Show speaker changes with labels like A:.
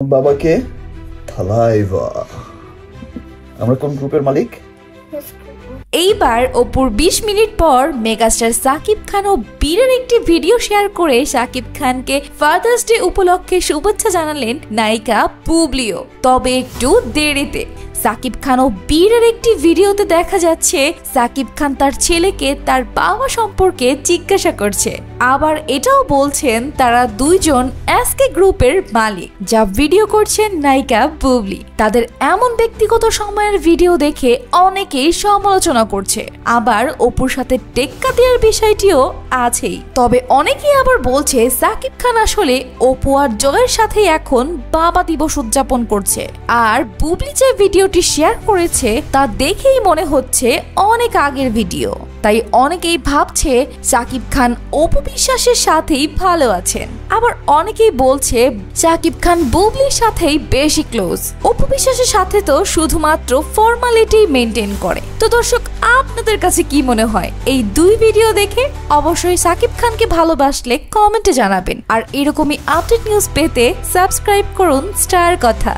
A: বাবাকে থালাইভা। আমরা কোন গ্রুপের মালিক?
B: এইবার অপুর 20 মিনিট পর মেগাস্টার সাকিব খান ও বীরের একটি ভিডিও শেয়ার করে সাকিব খানকে ফাদার্স ডে উপলক্ষে শুভেচ্ছা জানালেন নায়িকা বুবলিও, তবে একটু দেরিতে। সাকিব খান ও বীরের একটি ভিডিওতে দেখা যাচ্ছে সাকিব খান তার ছেলেকে তার বাবা সম্পর্কে জিজ্ঞাসা করছে, আবার এটাও বলছেন তারা দুইজন এসকে গ্রুপের মালিক, যা ভিডিও করছেন নায়িকা বুবলি। তাদের এমন ব্যক্তিগত সময়ের ভিডিও দেখে অনেকেই সমালোচনা করছে, আবার অপুর সাথে টেক্কা দেওয়ার বিষয়টিও আছেই। তবে অনেকেই আবার বলছে সাকিব খান আসলে অপু আর জয়ের সাথে এখন বাবা দিবস উদযাপন করছে, আর বুবলি যে ভিডিওটি শেয়ার করেছে তা দেখেই মনে হচ্ছে অনেক আগের ভিডিও। তাই অনেকেই ভাবছে সাকিব খান অপু বিশ্বাসের সাথেই ভালো আছেন, আবার অনেকেই বলছে সাকিব খান বুবলির সাথেই বেশি ক্লোজ, অপু বিশ্বাসের সাথে তো শুধুমাত্র ফর্মালিটি মেনটেন করে। তো দর্শক, আপনাদের কাছে কি মনে হয় এই দুই ভিডিও দেখে? অবশ্যই সাকিব খানকে ভালোবাসলে কমেন্টে জানাবেন, আর এরকমই আপডেট নিউজ পেতে সাবস্ক্রাইব করুন স্টার কথা।